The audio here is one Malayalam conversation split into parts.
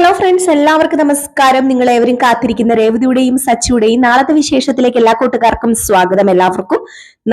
ഹലോ ഫ്രണ്ട്സ്, എല്ലാവർക്കും നമസ്കാരം. നിങ്ങൾ ഏവരും കാത്തിരിക്കുന്ന രേവതിയുടെയും സച്ചിയുടെയും നാളത്തെ വിശേഷത്തിലേക്ക് എല്ലാ കൂട്ടുകാർക്കും സ്വാഗതം. എല്ലാവർക്കും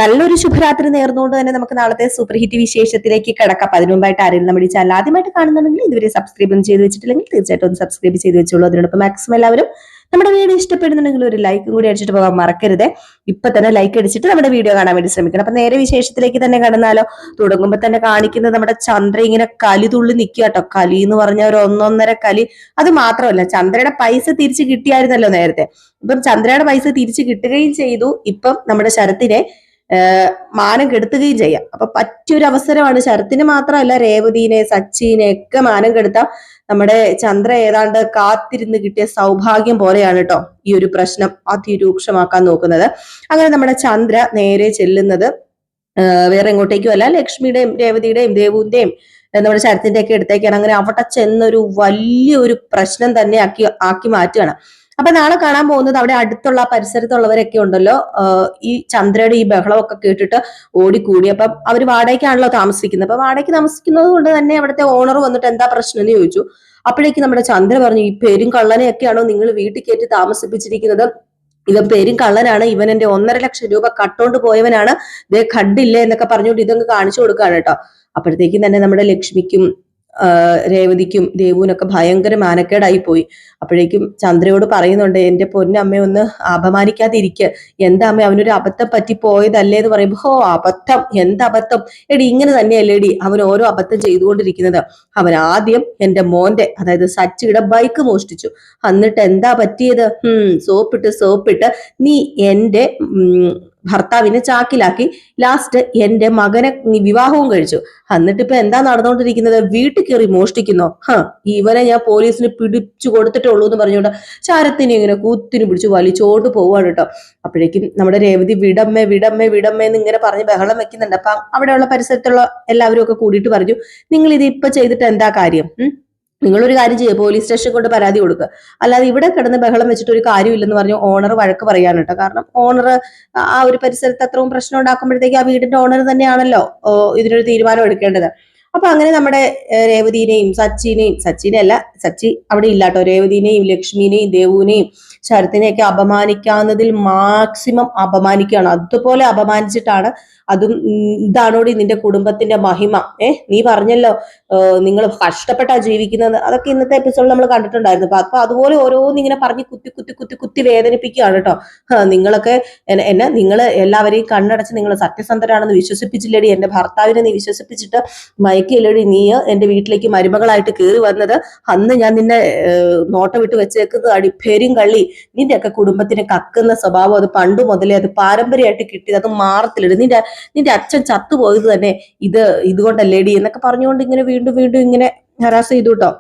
നല്ലൊരു ശുഭരാത്രി നേർന്നുകൊണ്ട് തന്നെ നമുക്ക് നാളത്തെ സൂപ്പർ ഹിറ്റ് വിശേഷത്തിലേക്ക് കിടക്കാം. അതിനു മുമ്പായിട്ട് ആരെങ്കിലും നമ്മുടെ ചാനൽ ആദ്യമായിട്ട് കാണുന്നുണ്ടെങ്കിൽ ഇതുവരെ സബ്സ്ക്രൈബ് ഒന്നും ചെയ്ത് വെച്ചിട്ടില്ലെങ്കിൽ തീർച്ചയായിട്ടും ഒന്ന് സബ്സ്ക്രൈബ് ചെയ്ത് വെച്ചോളൂ. അതിനോടൊപ്പം മാക്സിമം എല്ലാവരും നമ്മുടെ വീഡിയോ ഇഷ്ടപ്പെടുന്നുണ്ടെങ്കിൽ ഒരു ലൈക്കും കൂടി അടിച്ചിട്ട് പോകാൻ മറക്കരുത്. ഇപ്പൊ തന്നെ ലൈക്ക് അടിച്ചിട്ട് നമ്മുടെ വീഡിയോ കാണാൻ വേണ്ടി ശ്രമിക്കണം. അപ്പൊ നേരെ വിശേഷത്തിലേക്ക് തന്നെ കടന്നാലോ. തുടങ്ങുമ്പോ തന്നെ കാണിക്കുന്നത് നമ്മുടെ ചന്ദ്ര ഇങ്ങനെ കലി തുള്ളി നിൽക്കുക കേട്ടോ. കലി എന്ന് പറഞ്ഞ ഒരു ഒന്നൊന്നര കലി. അത് മാത്രമല്ല, ചന്ദ്രയുടെ പൈസ തിരിച്ചു കിട്ടിയായിരുന്നല്ലോ നേരത്തെ. ഇപ്പം ചന്ദ്രയുടെ പൈസ തിരിച്ചു കിട്ടുകയും ചെയ്തു. ഇപ്പം നമ്മുടെ ശരത്തിനെ മാനം കെടുത്തുകയും ചെയ്യാം. അപ്പൊ പറ്റിയൊരു അവസരമാണ്. ശരത്തിന് മാത്രമല്ല, രേവതിനെ സച്ചിനെ ഒക്കെ മാനം കെടുത്താം. നമ്മുടെ ചന്ദ്ര ഏതാണ്ട് കാത്തിരുന്ന് കിട്ടിയ സൗഭാഗ്യം പോലെയാണ് കേട്ടോ ഈ ഒരു പ്രശ്നം അതിരൂക്ഷമാക്കാൻ നോക്കുന്നത്. അങ്ങനെ നമ്മുടെ ചന്ദ്ര നേരെ ചെല്ലുന്നത് വേറെ എങ്ങോട്ടേക്കും അല്ല, ലക്ഷ്മിയുടെയും രേവതിയുടെയും ദേവുവിന്റെയും നമ്മുടെ ശരത്തിന്റെ ഒക്കെ അടുത്തേക്കാണ്. അങ്ങനെ അവിടെ ചെന്നൊരു വലിയൊരു പ്രശ്നം തന്നെ ആക്കി മാറ്റുകയാണ്. അപ്പൊ നാളെ കാണാൻ പോകുന്നത് അവിടെ അടുത്തുള്ള പരിസരത്തുള്ളവരൊക്കെ ഉണ്ടല്ലോ, ഈ ചന്ദ്രയുടെ ഈ ബഹളമൊക്കെ കേട്ടിട്ട് ഓടിക്കൂടി. അപ്പം അവർ വാടകയ്ക്കാണല്ലോ താമസിക്കുന്നത്. അപ്പൊ വാടകയ്ക്ക് താമസിക്കുന്നത് കൊണ്ട് തന്നെ അവിടുത്തെ ഓണർ വന്നിട്ട് എന്താ പ്രശ്നം എന്ന് ചോദിച്ചു. അപ്പോഴേക്കും നമ്മുടെ ചന്ദ്ര പറഞ്ഞു, ഈ പേരും കള്ളനെയൊക്കെയാണോ നിങ്ങൾ വീട്ടിൽ കയറ്റി താമസിപ്പിച്ചിരിക്കുന്നത്? ഇവൻ പേരും കള്ളനാണ്, ഇവൻ എന്റെ 1.5 ലക്ഷം രൂപ കട്ടോണ്ട് പോയവനാണ്, ഇതേ കണ്ടില്ലേ എന്നൊക്കെ പറഞ്ഞുകൊണ്ട് ഇതങ്ങ് കാണിച്ചു കൊടുക്കാണ് കേട്ടോ. അപ്പോഴത്തേക്കും തന്നെ നമ്മുടെ ലക്ഷ്മിക്കും രേവതിക്കും ദേവുവിനൊക്കെ ഭയങ്കര മാനക്കേടായി പോയി. അപ്പോഴേക്കും ചന്ദ്രയോട് പറയുന്നുണ്ട്, എന്റെ പൊന്നമ്മ ഒന്ന് അപമാനിക്കാതിരിക്കുക. എന്താ അമ്മ, അവനൊരു അബദ്ധം പറ്റി പോയതല്ലേ എന്ന് പറയുമ്പോ, ഹോ അബദ്ധം, എന്തബദ്ധം എടി, ഇങ്ങനെ തന്നെയല്ലേടി അവൻ ഓരോ അബദ്ധം ചെയ്തുകൊണ്ടിരിക്കുന്നത്. അവൻ ആദ്യം എന്റെ മോന്റെ, അതായത് സച്ചിയുടെ ബൈക്ക് മോഷ്ടിച്ചു. എന്നിട്ട് എന്താ പറ്റിയത്? സോപ്പിട്ട് നീ എന്റെ ഭർത്താവിനെ ചാക്കിലാക്കി. ലാസ്റ്റ് എന്റെ മകനെ വിവാഹവും കഴിച്ചു. എന്നിട്ട് ഇപ്പൊ എന്താ നടന്നുകൊണ്ടിരിക്കുന്നത്? വീട്ടിൽ കയറി മോഷ്ടിക്കുന്നോ? ഇവനെ ഞാൻ പോലീസിന് പിടിച്ചു കൊടുത്തിട്ടേ ഉള്ളൂ എന്ന് പറഞ്ഞുകൊണ്ട് ശരത്തിനെ ഇങ്ങനെ കൂത്തിന് പിടിച്ച് വലിച്ചോണ്ട് പോവാണ് കേട്ടോ. അപ്പോഴേക്കും നമ്മുടെ രേവതി വിടമ്മേ എന്ന് ഇങ്ങനെ പറഞ്ഞ് ബഹളം വെക്കുന്നുണ്ട്. അപ്പൊ അവിടെയുള്ള പരിസരത്തുള്ള എല്ലാവരും ഒക്കെ കൂടിയിട്ട് പറഞ്ഞു, നിങ്ങൾ ഇത് ഇപ്പൊ ചെയ്തിട്ട് എന്താ കാര്യം? നിങ്ങളൊരു കാര്യം ചെയ്യുക, പോലീസ് സ്റ്റേഷൻ കൊണ്ട് പരാതി കൊടുക്കുക. അല്ലാതെ ഇവിടെ കിടന്ന് ബഹളം വെച്ചിട്ട് ഒരു കാര്യമില്ലെന്ന് പറഞ്ഞു ഓണർ വഴക്ക് പറയാണ് കേട്ടോ. കാരണം ഓണർ ആ ഒരു പരിസരത്ത് അത്രയും പ്രശ്നം ഉണ്ടാക്കുമ്പോഴത്തേക്ക് ആ വീടിന്റെ ഓണർ തന്നെയാണല്ലോ ഇതിനൊരു തീരുമാനം എടുക്കേണ്ടത്. അപ്പൊ അങ്ങനെ നമ്മുടെ രേവതിനെയും സച്ചിനെയല്ല, സച്ചി അവിടെ ഇല്ലാട്ടോ, രേവതിനെയും ലക്ഷ്മിനെയും ദേവുവിനെയും ശരത്തിനെയൊക്കെ അപമാനിക്കാവുന്നതിൽ മാക്സിമം അപമാനിക്കുകയാണ്. അതുപോലെ അപമാനിച്ചിട്ടാണ്. അതും ഇതാണോടി നിന്റെ കുടുംബത്തിന്റെ മഹിമ? നീ പറഞ്ഞല്ലോ നിങ്ങൾ കഷ്ടപ്പെട്ടാ ജീവിക്കുന്നത്. അതൊക്കെ ഇന്നത്തെ എപ്പിസോഡിൽ നമ്മൾ കണ്ടിട്ടുണ്ടായിരുന്നു. അപ്പൊ അതുപോലെ ഓരോന്നിങ്ങനെ പറഞ്ഞ് കുത്തി വേദനിപ്പിക്കുകയാണ് കേട്ടോ. നിങ്ങളൊക്കെ നിങ്ങൾ എല്ലാവരെയും കണ്ണടച്ച് നിങ്ങൾ സത്യസന്ധരാണെന്ന് വിശ്വസിപ്പിച്ചില്ലേടി? എന്റെ ഭർത്താവിനെ നീ വിശ്വസിപ്പിച്ചിട്ട് മയക്കില്ലേടി നീ എന്റെ വീട്ടിലേക്ക് മരുമകളായിട്ട് കയറി വന്നത്? അന്ന് ഞാൻ നിന്നെ നോട്ടം വിട്ട് വെച്ചേക്കുന്നത് അടിപ്പേരും കള്ളി. നിന്റെയൊക്കെ കുടുംബത്തിന് കക്കുന്ന സ്വഭാവം അത് പണ്ട് മുതലേ അത് പാരമ്പര്യമായിട്ട് കിട്ടിയത്, അത് മാറത്തില്ലടി. നിന്റെ അച്ഛൻ ചത്തുപോയത് തന്നെ ഇതുകൊണ്ടല്ലേടി എന്നൊക്കെ പറഞ്ഞുകൊണ്ട് ഇങ്ങനെ വീണ്ടും ഇങ്ങനെ ഹരാസ് ചെയ്തു കേട്ടോ.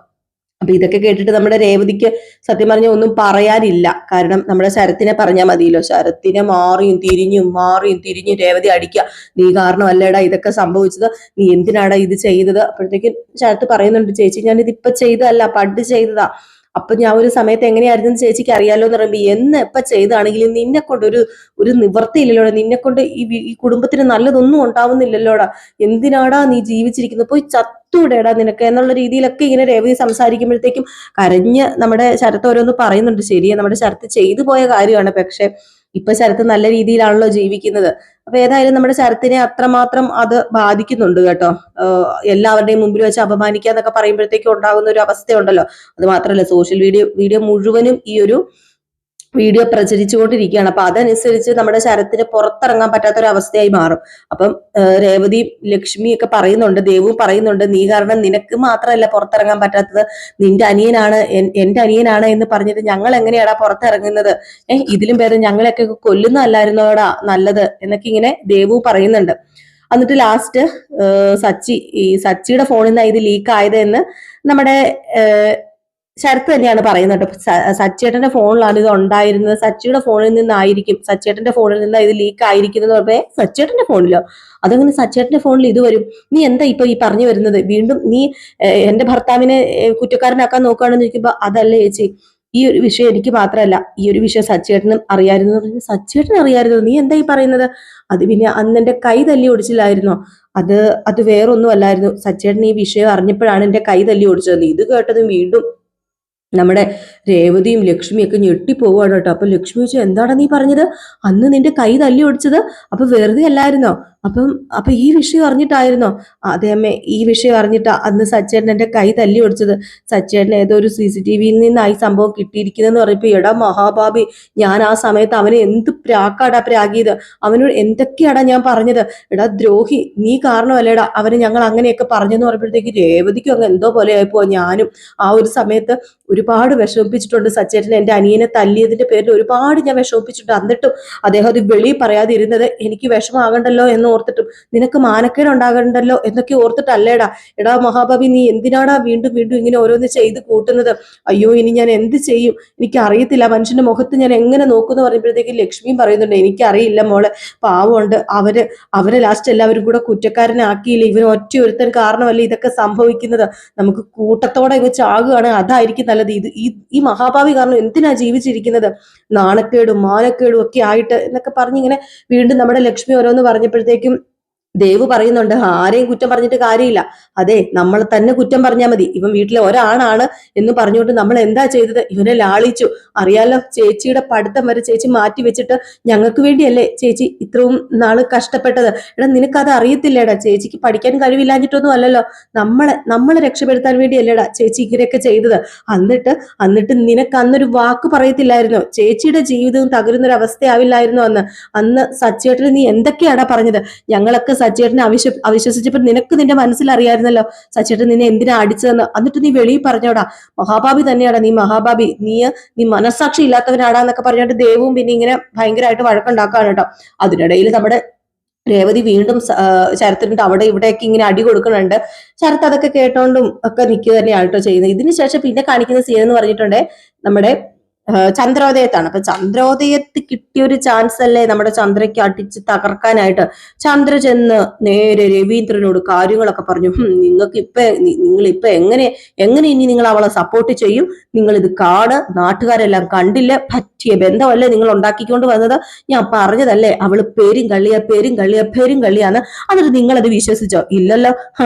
അപ്പൊ ഇതൊക്കെ കേട്ടിട്ട് നമ്മുടെ രേവതിക്ക് സത്യം പറഞ്ഞ ഒന്നും പറയാനില്ല. കാരണം നമ്മുടെ ശരത്തിനെ പറഞ്ഞാൽ മതിയല്ലോ. ശരത്തിനെ മാറിയും തിരിഞ്ഞും രേവതി അടിക്കുക. നീ കാരണമല്ലേടാ ഇതൊക്കെ സംഭവിച്ചത്, നീ എന്തിനാടാ ഇത് ചെയ്തത്? അപ്പോഴത്തേക്കും ശരത്ത് പറയുന്നുണ്ട്, ചേച്ചി ഞാൻ ഇതിപ്പൊ ചെയ്തതല്ല, പണ്ട് ചെയ്തതാ. അപ്പൊ ഞാൻ ഒരു സമയത്ത് എങ്ങനെയായിരുന്നു ചേച്ചിക്ക് അറിയാലോ എന്ന് പറയുമ്പോ, എന്ന് എപ്പ ചെയ്താണെങ്കിലും നിന്നെ കൊണ്ട് ഒരു നിവർത്തിയില്ലല്ലോടാ, നിന്നെ കൊണ്ട് ഈ കുടുംബത്തിന് നല്ലതൊന്നും ഉണ്ടാവുന്നില്ലല്ലോടാ, എന്തിനാടാ നീ ജീവിച്ചിരിക്കുന്നത്? പോയി ചത്തൂടേടാ നിനക്ക് എന്നുള്ള രീതിയിലൊക്കെ ഇങ്ങനെ രേവതി സംസാരിക്കുമ്പോഴത്തേക്കും കരഞ്ഞ് നമ്മുടെ ശരത്ത് ഓരോന്ന് പറയുന്നുണ്ട്. ശരിയാ, നമ്മുടെ ശരത്ത് ചെയ്തു പോയ കാര്യമാണ്. പക്ഷെ ഇപ്പൊ ശരത്ത് നല്ല രീതിയിലാണല്ലോ ജീവിക്കുന്നത്. അപ്പൊ ഏതായാലും നമ്മുടെ ശരത്തിനെ അത്രമാത്രം അത് ബാധിക്കുന്നുണ്ട് കേട്ടോ. എല്ലാവരുടെയും മുമ്പിൽ വെച്ച് അപമാനിക്കുക എന്നൊക്കെ പറയുമ്പോഴത്തേക്കും ഉണ്ടാകുന്ന ഒരു അവസ്ഥയുണ്ടല്ലോ. അത് മാത്രമല്ല, സോഷ്യൽ വീഡിയോ മുഴുവനും ഈ ഒരു വീഡിയോ പ്രചരിച്ചുകൊണ്ടിരിക്കുകയാണ്. അപ്പൊ അതനുസരിച്ച് നമ്മുടെ ശരത്തിന് പുറത്തിറങ്ങാൻ പറ്റാത്തൊരു അവസ്ഥയായി മാറും. അപ്പം രേവതി ലക്ഷ്മിയൊക്കെ പറയുന്നുണ്ട്, ദേവും പറയുന്നുണ്ട്, നീ കാരണം നിനക്ക് മാത്രമല്ല പുറത്തിറങ്ങാൻ പറ്റാത്തത്, നിന്റെ അനിയനാണ്, എന്റെ അനിയനാണ് എന്ന് പറഞ്ഞിട്ട് ഞങ്ങൾ എങ്ങനെയാടാ പുറത്തിറങ്ങുന്നത്? ഇതിലും ഭേദം ഞങ്ങളെയൊക്കെ കൊല്ലുന്നതല്ലായിരുന്നോടാ നല്ലത് എന്നൊക്കെ ഇങ്ങനെ ദേവു പറയുന്നുണ്ട്. എന്നിട്ട് ലാസ്റ്റ് സച്ചിയുടെ ഫോണിൽ നിന്നാണ് ഇത് ലീക്ക് ആയത് എന്ന് നമ്മുടെ ശരത്ത് തന്നെയാണ് പറയുന്നത്. സച്ചേട്ടന്റെ ഫോണിലാണ് ഇത് ഉണ്ടായിരുന്നത്, സച്ചിയുടെ ഫോണിൽ നിന്നായിരിക്കും, സച്ചേട്ടന്റെ ഫോണിൽ നിന്ന് ഇത് ലീക്ക് ആയിരിക്കുന്നത്. പറഞ്ഞേ സച്ചേട്ടന്റെ ഫോണിലോ? അതങ്ങനെ സച്ചേട്ടന്റെ ഫോണിൽ ഇത് വരും? നീ എന്താ ഇപ്പൊ ഈ പറഞ്ഞു വരുന്നത്? വീണ്ടും നീ എന്റെ ഭർത്താവിനെ കുറ്റക്കാരനാക്കാൻ നോക്കുകയാണെന്ന് ചോദിക്കുമ്പോ, അതല്ല ചേച്ചി, ഈ ഒരു വിഷയം എനിക്ക് മാത്രമല്ല, ഈ ഒരു വിഷയം സച്ചേട്ടനും അറിയായിരുന്നു. സച്ചേട്ടൻ അറിയായിരുന്നു? നീ എന്താ ഈ പറയുന്നത്? അത് പിന്നെ അന്ന് എന്റെ കൈ തല്ലി ഓടിച്ചില്ലായിരുന്നോ? അത് വേറൊന്നും അല്ലായിരുന്നു. സച്ചേട്ടൻ ഈ വിഷയം അറിഞ്ഞപ്പോഴാണ് എന്റെ കൈ തല്ലി ഓടിച്ചത്. ഇത് കേട്ടതും വീണ്ടും നമ്മുടെ രേവതിയും ലക്ഷ്മിയൊക്കെ ഞെട്ടിപ്പോവാണ് കേട്ടോ. അപ്പൊ ലക്ഷ്മി ചോദിച്ചു, എന്താണ് നീ പറഞ്ഞത്? അന്ന് നിന്റെ കൈ തല്ലി ഒടിച്ചത് അപ്പൊ വെറുതെ അല്ലായിരുന്നോ? അപ്പൊ ഈ വിഷയം അറിഞ്ഞിട്ടായിരുന്നോ? അതെ അമ്മേ, ഈ വിഷയം അറിഞ്ഞിട്ടാ അന്ന് സച്ചേട്ടൻ എന്റെ കൈ തല്ലി ഒടിച്ചത്. സച്ചേട്ടൻ ഏതോ ഒരു CCTV നിന്നായി സംഭവം കിട്ടിയിരിക്കുന്നെന്ന് പറഞ്ഞപ്പോ, എടാ മഹാഭാവി, ഞാൻ ആ സമയത്ത് അവനെ എന്ത് പ്രാക്കാടാ പ്രാഗിയത്, അവനോട് എന്തൊക്കെയാടാ ഞാൻ പറഞ്ഞത്. എടാ ദ്രോഹി, നീ കാരണമല്ലേടാ അവന് ഞങ്ങൾ അങ്ങനെയൊക്കെ പറഞ്ഞെന്ന് പറയുമ്പോഴത്തേക്ക് രേവതിക്കും അങ്ങ് എന്തോ പോലെ ആയിപ്പോ. ഞാനും ആ ഒരു സമയത്ത് ഒരുപാട് വിഷമിപ്പിച്ചിട്ടുണ്ട് സച്ചേട്ടൻ. എന്റെ അനിയനെ തല്ലിയതിന്റെ പേരിൽ ഒരുപാട് ഞാൻ വിഷമിപ്പിച്ചിട്ടുണ്ട്. എന്നിട്ടും അദ്ദേഹം അത് വെളി പറയാതിരുന്നത് എനിക്ക് വിഷമാകണ്ടല്ലോ എന്ന് ഓർത്തിട്ടും, നിനക്ക് മാനക്കേട് ഉണ്ടാകണ്ടല്ലോ എന്നൊക്കെ ഓർത്തിട്ടല്ലേടാ. എടാ മഹാഭാവി, നീ എന്തിനാടാ വീണ്ടും വീണ്ടും ഇങ്ങനെ ഓരോന്ന് ചെയ്ത് കൂട്ടുന്നത്? അയ്യോ, ഇനി ഞാൻ എന്ത് ചെയ്യും? എനിക്ക് അറിയത്തില്ല, മനുഷ്യന്റെ മുഖത്ത് ഞാൻ എങ്ങനെ നോക്കുന്നു പറയുമ്പോഴത്തേക്ക് ലക്ഷ്മിയും പറയുന്നുണ്ട്, എനിക്കറിയില്ല മോളെ, പാവമുണ്ട്, അവരെ ലാസ്റ്റ് എല്ലാവരും കൂടെ കുറ്റക്കാരനാക്കിയില്ല. ഇവന് ഒറ്റ ഒരുത്തൻ കാരണമല്ല ഇതൊക്കെ സംഭവിക്കുന്നത്. നമുക്ക് കൂട്ടത്തോടെ ഇവ ചാകുകയാണ്, അതായിരിക്കും നല്ലത്. ഈ മഹാഭാവി കാരണം എന്തിനാ ജീവിച്ചിരിക്കുന്നത്? നാണക്കേടും മാനക്കേടും ഒക്കെ ആയിട്ട് എന്നൊക്കെ പറഞ്ഞിങ്ങനെ വീണ്ടും നമ്മുടെ ലക്ഷ്മി ഓരോന്ന് പറഞ്ഞപ്പോഴത്തേക്കും ദേവ് പറയുന്നുണ്ട്, ആരെയും കുറ്റം പറഞ്ഞിട്ട് കാര്യമില്ല. അതെ, നമ്മൾ തന്നെ കുറ്റം പറഞ്ഞാൽ മതി. ഇവൻ വീട്ടിലെ ഒരാണാണ് എന്ന് പറഞ്ഞുകൊണ്ട് നമ്മൾ എന്താ ചെയ്തത്? ഇവനെ ലാളിച്ചു. അറിയാലോ, ചേച്ചിയുടെ പഠിത്തം വരെ ചേച്ചി മാറ്റി വെച്ചിട്ട് ഞങ്ങൾക്ക് വേണ്ടിയല്ലേ ചേച്ചി ഇത്രയും നാള് കഷ്ടപ്പെട്ടത്. എടാ, നിനക്കത് അറിയത്തില്ലേടാ? ചേച്ചിക്ക് പഠിക്കാൻ കഴിവില്ലാഞ്ഞിട്ടൊന്നും അല്ലല്ലോ, നമ്മളെ രക്ഷപ്പെടുത്താൻ വേണ്ടിയല്ലേടാ ചേച്ചി ഇങ്ങനെയൊക്കെ ചെയ്തത്. എന്നിട്ട് നിനക്ക് അന്നൊരു വാക്ക് പറയത്തില്ലായിരുന്നോ? ചേച്ചിയുടെ ജീവിതവും തകരുന്നൊരു അവസ്ഥയാവില്ലായിരുന്നു അന്ന് സച്ചേട്ടന് നീ എന്തൊക്കെയാടാ പറഞ്ഞത്? ഞങ്ങളൊക്കെ സച്ചേട്ടനെ അവിശ്വസിച്ചപ്പോൾ നിനക്ക് നിന്റെ മനസ്സിലറിയായിരുന്നല്ലോ സച്ചേട്ടൻ നിന്നെ എന്തിനാ അടിച്ചതെന്ന്. എന്നിട്ട് നീ വെളിയിൽ പറഞ്ഞോടാ, മഹാഭാവി തന്നെയാടാ നീ, മഹാഭാവി, നീ മനസ്സാക്ഷി ഇല്ലാത്തവനാടാന്നൊക്കെ പറഞ്ഞിട്ട് ദേവും പിന്നെ ഇങ്ങനെ ഭയങ്കരമായിട്ട് വഴക്കുണ്ടാക്കാണ് കേട്ടോ. അതിനിടയിൽ നമ്മുടെ രേവതി വീണ്ടും ശരത്തിനുണ്ട് അവിടെ ഇവിടെയൊക്കെ ഇങ്ങനെ അടി കൊടുക്കുന്നുണ്ട്. ശരത്ത് അതൊക്കെ കേട്ടോണ്ടും ഒക്കെ നിൽക്കുക തന്നെയാണ് കേട്ടോ ചെയ്യുന്നത്. ഇതിനുശേഷം പിന്നെ കാണിക്കുന്ന സീൻ എന്ന് പറഞ്ഞിട്ടുണ്ടെ നമ്മുടെ ചന്ദ്രോദയത്താണ്. അപ്പൊ ചന്ദ്രോദയത്ത് കിട്ടിയ ഒരു ചാൻസ് അല്ലേ നമ്മുടെ ചന്ദ്രയ്ക്ക് അടിച്ച് തകർക്കാനായിട്ട്. ചന്ദ്ര ചെന്ന് നേരെ രവീന്ദ്രനോട് കാര്യങ്ങളൊക്കെ പറഞ്ഞു. നിങ്ങളിപ്പൊ എങ്ങനെ ഇനി നിങ്ങൾ അവളെ സപ്പോർട്ട് ചെയ്യും? നിങ്ങൾ ഇത് നാട്ടുകാരെല്ലാം കണ്ടില്ല, പറ്റിയ ബന്ധമല്ലേ നിങ്ങൾ ഉണ്ടാക്കിക്കൊണ്ട് വന്നത്? ഞാൻ പറഞ്ഞതല്ലേ അവള് പേരും കള്ളിയാന്ന്. എന്നിട്ട് നിങ്ങളത് വിശ്വസിച്ചോ? ഇല്ലല്ലോ.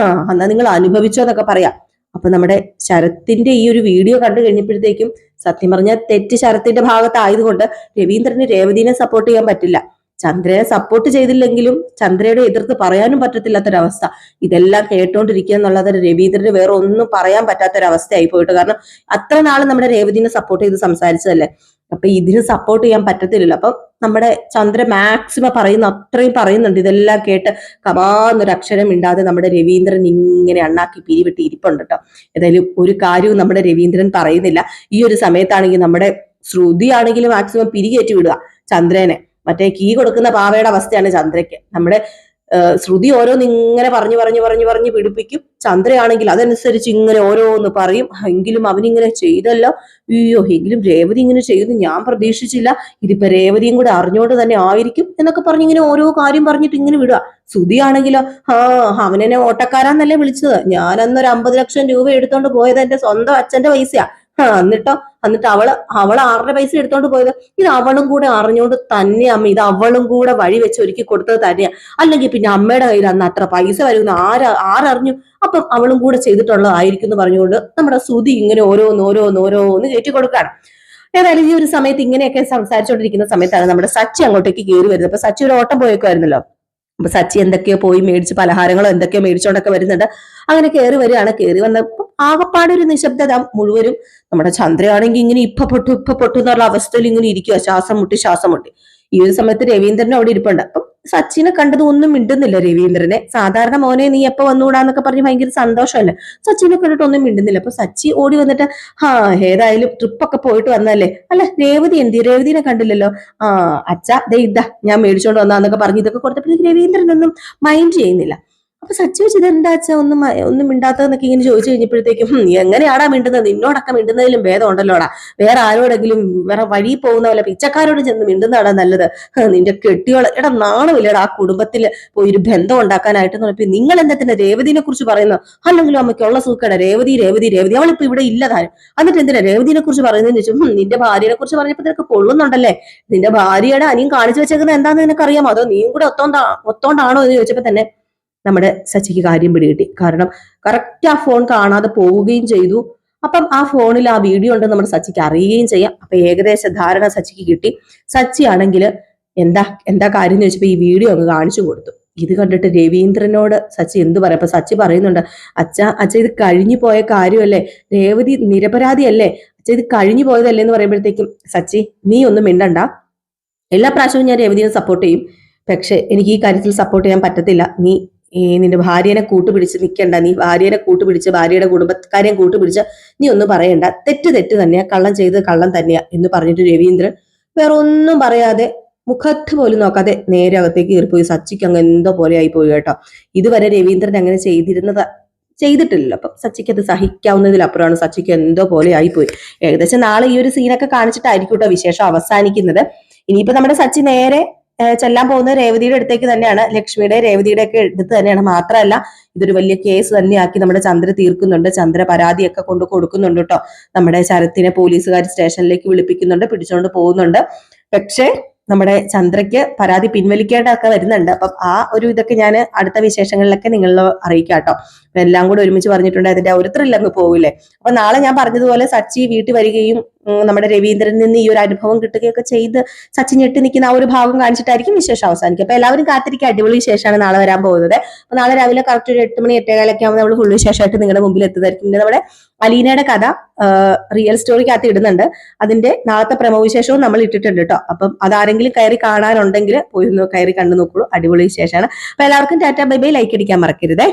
എന്നാ നിങ്ങൾ അനുഭവിച്ചോ എന്നൊക്കെ പറയാം. അപ്പൊ നമ്മുടെ ശരത്തിന്റെ ഈ ഒരു വീഡിയോ കണ്ടു കഴിഞ്ഞപ്പോഴത്തേക്കും സത്യം പറഞ്ഞാൽ തെറ്റ് ശരത്തിന്റെ ഭാഗത്തായതുകൊണ്ട് രവീന്ദ്രന് രേവതിനെ സപ്പോർട്ട് ചെയ്യാൻ പറ്റില്ല. ചന്ദ്രയെ സപ്പോർട്ട് ചെയ്തില്ലെങ്കിലും ചന്ദ്രയുടെ എതിർത്ത് പറയാനും പറ്റത്തില്ലാത്തൊരവസ്ഥ. ഇതെല്ലാം കേട്ടോണ്ടിരിക്കുക എന്നുള്ളത് രവീന്ദ്രന് വേറെ ഒന്നും പറയാൻ പറ്റാത്തൊരവസ്ഥയായി പോയിട്ട്. കാരണം അത്ര നാള് നമ്മുടെ രേവതിനെ സപ്പോർട്ട് ചെയ്ത് സംസാരിച്ചതല്ലേ. അപ്പൊ ഇതിന് സപ്പോർട്ട് ചെയ്യാൻ പറ്റത്തില്ലല്ലോ. അപ്പൊ നമ്മുടെ ചന്ദ്ര മാക്സിമം അത്രയും പറയുന്നുണ്ട്. ഇതെല്ലാം കേട്ട് കമാന്നൊരു അക്ഷരം ഇണ്ടാതെ നമ്മുടെ രവീന്ദ്രൻ ഇങ്ങനെ അണ്ണാക്കി പിരിവിട്ട് ഇരിപ്പുണ്ട് കേട്ടോ. ഏതായാലും ഒരു കാര്യവും നമ്മുടെ രവീന്ദ്രൻ പറയുന്നില്ല. ഈ ഒരു സമയത്താണെങ്കിൽ നമ്മുടെ ശ്രുതി ആണെങ്കിലും മാക്സിമം പിരികേറ്റി വിടുക ചന്ദ്രനെ. മറ്റേ കീ കൊടുക്കുന്ന പാവയുടെ അവസ്ഥയാണ് ചന്ദ്രയ്ക്ക്. നമ്മുടെ ശ്രുതി ഓരോന്ന് ഇങ്ങനെ പറഞ്ഞു പിടിപ്പിക്കും. ചന്ദ്രയാണെങ്കിൽ അതനുസരിച്ച് ഇങ്ങനെ ഓരോന്ന് പറയും. എങ്കിലും അവനിങ്ങനെ ചെയ്തല്ലോ, അയ്യോ എങ്കിലും രേവതി ഇങ്ങനെ ചെയ്തു ഞാൻ പ്രതീക്ഷിച്ചില്ല, ഇതിപ്പോ രേവതിയും കൂടെ അറിഞ്ഞോണ്ട് തന്നെ ആയിരിക്കും എന്നൊക്കെ പറഞ്ഞ് ഇങ്ങനെ ഓരോ കാര്യം പറഞ്ഞിട്ട് ഇങ്ങനെ വിടുക. ശ്രുതിയാണെങ്കിലോ, അവനെന്നെ ഓട്ടക്കാരാന്നല്ലേ വിളിച്ചത്, ഞാൻ അന്നൊരു 50 ലക്ഷം രൂപ എടുത്തോണ്ട് പോയത് എന്റെ സ്വന്തം അച്ഛന്റെ പൈസയാ. എന്നിട്ട് അവള് ആരുടെ പൈസ എടുത്തോണ്ട് പോയത്? ഇത് അവളും കൂടെ അറിഞ്ഞോണ്ട് തന്നെ അമ്മ, ഇത് അവളും കൂടെ വഴി വെച്ച് ഒരുക്കി കൊടുത്തത് തന്നെയാ. അല്ലെങ്കിൽ പിന്നെ അമ്മയുടെ കയ്യിൽ അന്ന് അത്ര പൈസ വരുന്ന ആരറിഞ്ഞു? അപ്പം അവളും കൂടെ ചെയ്തിട്ടുള്ളതായിരിക്കും എന്ന് പറഞ്ഞുകൊണ്ട് നമ്മുടെ ശ്രുതി ഇങ്ങനെ ഓരോന്ന് കയറ്റി കൊടുക്കുകയാണ്. ഏതായാലും ഈ ഒരു സമയത്ത് ഇങ്ങനെയൊക്കെ സംസാരിച്ചുകൊണ്ടിരിക്കുന്ന സമയത്താണ് നമ്മുടെ സച്ചി അങ്ങോട്ടേക്ക് കയറി വരുന്നത്. അപ്പൊ സച്ചി ഒരു ഓട്ടം പോയേക്കുമായിരുന്നല്ലോ. അപ്പൊ സച്ചി എന്തൊക്കെയോ പോയി മേടിച്ച് പലഹാരങ്ങളോ എന്തൊക്കെയോ മേടിച്ചോണ്ടൊക്കെ വരുന്നുണ്ട്. അങ്ങനെ കയറി വരികയാണ്. കയറി വന്നപ്പോ ആകപ്പാടെ ഒരു നിശബ്ദത മുഴുവനും. നമ്മുടെ ചന്ദ്രയാണെങ്കിൽ ഇങ്ങനെ ഇപ്പൊ പൊട്ടു എന്നുള്ള അവസ്ഥയിൽ ഇങ്ങനെ ഇരിക്കുക, ശ്വാസം മുട്ടി. ഈ ഒരു സമയത്ത് രവീന്ദ്രൻ അവിടെ ഇരിപ്പുണ്ട്. അപ്പം സച്ചിനെ കണ്ടത് ഒന്നും മിണ്ടുന്നില്ല രവീന്ദ്രനെ. സാധാരണ മോനെ നീ എപ്പോ വന്നുകൂടാന്നൊക്കെ പറഞ്ഞ് ഭയങ്കര സന്തോഷമല്ലേ. സച്ചിനെ കണ്ടിട്ട് ഒന്നും മിണ്ടുന്നില്ല. അപ്പൊ സച്ചി ഓടി വന്നിട്ട്, ഏതായാലും ട്രിപ്പൊക്കെ പോയിട്ട് വന്നല്ലേ, അല്ല രേവതിനെ കണ്ടില്ലല്ലോ. അച്ഛാ ദേ ഇതാ ഞാൻ മേടിച്ചോണ്ട് വന്നാന്നൊക്കെ പറഞ്ഞ് ഇതൊക്കെ കൊടുത്തപ്പോഴേക്ക് രവീന്ദ്രനൊന്നും മൈൻഡ് ചെയ്യുന്നില്ല. അപ്പൊ സച്ചി വെച്ച് ഇതെന്താ അച്ഛാ ഒന്നും മിണ്ടാത്തതെന്നൊക്കെ ഇങ്ങനെ ചോദിച്ചു കഴിഞ്ഞപ്പോഴത്തേക്കും, എങ്ങനെയാടാ മിണ്ടുന്നത്? നിന്നോടൊക്കെ മിണ്ടുന്നതിലും ഭേദം ഉണ്ടല്ലോടാ, വേറെ ആരോടെങ്കിലും വേറെ വഴി പോകുന്ന പോലെ പിച്ചക്കാരോട് ചെന്ന് മിണ്ടുന്നതാടാ നല്ലത്. നിന്റെ കെട്ടിയോളെ എടാ നാണമില്ലടാ ആ കുടുംബത്തിൽ പോയി ഒരു ബന്ധം ഉണ്ടാക്കാനായിട്ട് നോക്കി. നിങ്ങൾ എന്തിനാ രേവതിനെ കുറിച്ച് പറയുന്നത്? അല്ലെങ്കിലും അമ്മയ്ക്കുള്ള സൂക്കട രേവതി അവളിപ്പോ ഇവിടെ ഇല്ലതാനും. എന്നിട്ട് എന്തിനാ രേവതിനെ കുറിച്ച് പറയുന്നതെന്ന് ചോദിച്ചു. നിന്റെ ഭാര്യനെ കുറിച്ച് പറഞ്ഞപ്പോ നിനക്ക് കൊള്ളുന്നുണ്ടല്ലേ? നിന്റെ ഭാര്യയുടെ അനിയും കാണിച്ചു വെച്ചേക്കുന്നത് എന്താന്ന് നിനക്കറിയാമോ? അതോ നീയും കൂടെ ഒത്തോണ്ടാണോ എന്ന് ചോദിച്ചപ്പോ തന്നെ നമ്മുടെ സച്ചിക്ക് കാര്യം പിടികിട്ടി. കാരണം കറക്റ്റ് ആ ഫോൺ കാണാതെ പോവുകയും ചെയ്തു. അപ്പം ആ ഫോണിൽ ആ വീഡിയോ ഉണ്ടെന്ന് നമ്മുടെ സച്ചിക്ക് അറിയുകയും ചെയ്യാം. അപ്പൊ ഏകദേശ ധാരണ സച്ചിക്ക് കിട്ടി. സച്ചി ആണെങ്കിൽ എന്താ എന്താ കാര്യം എന്ന് ചോദിച്ചപ്പോ ഈ വീഡിയോ അങ്ങ് കാണിച്ചു കൊടുത്തു. ഇത് കണ്ടിട്ട് രവീന്ദ്രനോട് സച്ചി എന്ത് പറയാം. അപ്പൊ സച്ചി പറയുന്നുണ്ട്, അച്ഛ ഇത് കഴിഞ്ഞു പോയ കാര്യമല്ലേ, രേവതി നിരപരാധിയല്ലേ, അച്ഛ ഇത് കഴിഞ്ഞു പോയതല്ലേ എന്ന് പറയുമ്പോഴത്തേക്കും സച്ചി നീ ഒന്നും മിണ്ടണ്ട, എല്ലാ പ്രാവശ്യവും ഞാൻ രേവതിയെ സപ്പോർട്ട് ചെയ്യും, പക്ഷെ എനിക്ക് ഈ കാര്യത്തിൽ സപ്പോർട്ട് ചെയ്യാൻ പറ്റത്തില്ല. നീ നിന്റെ ഭാര്യനെ കൂട്ടുപിടിച്ച് നിൽക്കണ്ട, നീ ഭാര്യനെ കൂട്ടുപിടിച്ച് ഭാര്യയുടെ കുടുംബക്കാരെയും കൂട്ടുപിടിച്ച് നീ ഒന്നും പറയണ്ട, തെറ്റ് തന്നെയാ, കള്ളം ചെയ്ത് കള്ളം തന്നെയാ എന്ന് പറഞ്ഞിട്ട് രവീന്ദ്രൻ വേറെ ഒന്നും പറയാതെ മുഖത്ത് പോലും നോക്കാതെ നേരെ അകത്തേക്ക് കയറിപ്പോയി. സച്ചിക്ക് അങ്ങ് എന്തോ പോലെ ആയി പോയി കേട്ടോ. ഇതുവരെ രവീന്ദ്രൻ അങ്ങനെ ചെയ്തിട്ടില്ലല്ലോ. അപ്പം സച്ചിക്ക് അത് സഹിക്കാവുന്നതിലപ്പുറമാണ്. സച്ചിക്ക് എന്തോ പോലെ ആയിപ്പോയി. ഏകദേശം നാളെ ഈ ഒരു സീനൊക്കെ കാണിച്ചിട്ടായിരിക്കും കേട്ടോ വിശേഷം അവസാനിക്കുന്നത്. ഇനിയിപ്പോ നമ്മുടെ സച്ചി നേരെ ചെല്ലാൻ പോകുന്നത് രേവതിയുടെ അടുത്തേക്ക് തന്നെയാണ്, ലക്ഷ്മിയുടെ രേവതിയുടെ ഒക്കെ അടുത്ത് തന്നെയാണ്. മാത്രമല്ല ഇതൊരു വലിയ കേസ് തന്നെയാക്കി നമ്മുടെ ചന്ദ്ര തീർക്കുന്നുണ്ട്. ചന്ദ്ര പരാതിയൊക്കെ കൊണ്ട് കൊടുക്കുന്നുണ്ട് കേട്ടോ. നമ്മുടെ ശരത്തിനെ പോലീസുകാർ സ്റ്റേഷനിലേക്ക് വിളിപ്പിക്കുന്നുണ്ട്, പിടിച്ചുകൊണ്ട് പോകുന്നുണ്ട്. പക്ഷേ നമ്മുടെ ചന്ദ്രയ്ക്ക് പരാതി പിൻവലിക്കേണ്ടതൊക്കെ വരുന്നുണ്ട്. അപ്പം ആ ഒരു ഇതൊക്കെ ഞാൻ അടുത്ത വിശേഷങ്ങളിലൊക്കെ നിങ്ങളെ അറിയിക്കാം കേട്ടോ. എല്ലാം കൂടെ ഒരുമിച്ച് പറഞ്ഞിട്ടുണ്ട്, അതിന്റെ ഒരു ത്രില്ലങ്ങ് പോകില്ലേ. അപ്പൊ നാളെ ഞാൻ പറഞ്ഞതുപോലെ സച്ചി വീട്ടിൽ വരികയും നമ്മുടെ രവീന്ദ്രനിൽ നിന്ന് ഈ ഒരു അനുഭവം കിട്ടുകയൊക്കെ ചെയ്ത് സച്ചി ഞെട്ടി നിൽക്കുന്ന ആ ഒരു ഭാഗം കാണിച്ചിട്ടായിരിക്കും വിശേഷം അവസാനിക്കുക. അപ്പൊ എല്ലാവരും കാത്തിരിക്കുക, അടിപൊളി വിശേഷമാണ് നാളെ വരാൻ പോകുന്നത്. അപ്പൊ നാളെ രാവിലെ കറക്റ്റ് ഒരു 8 മണി 8:15 ആകുമ്പോൾ നമ്മൾ ഫുൾ വിശേഷമായിട്ട് നിങ്ങളുടെ മുമ്പിൽ എത്തുന്നതായിരിക്കും. പിന്നെ നമ്മുടെ അലീനയുടെ കഥ റിയൽ സ്റ്റോറിക്കകത്ത് ഇടുന്നുണ്ട്, അതിന്റെ നാളത്തെ പ്രമോ വിശേഷവും നമ്മൾ ഇട്ടിട്ടുണ്ട് കേട്ടോ. അപ്പം അതാരെങ്കിലും കയറി കാണാനുണ്ടെങ്കിൽ പോയി ഒന്ന് കയറി കണ്ടു നോക്കുള്ളൂ, അടിപൊളി വിശേഷമാണ്. അപ്പൊ എല്ലാവർക്കും ടാറ്റ ബൈ ബൈ, ലൈക്ക് അടിക്കാൻ മറക്കരുതേ.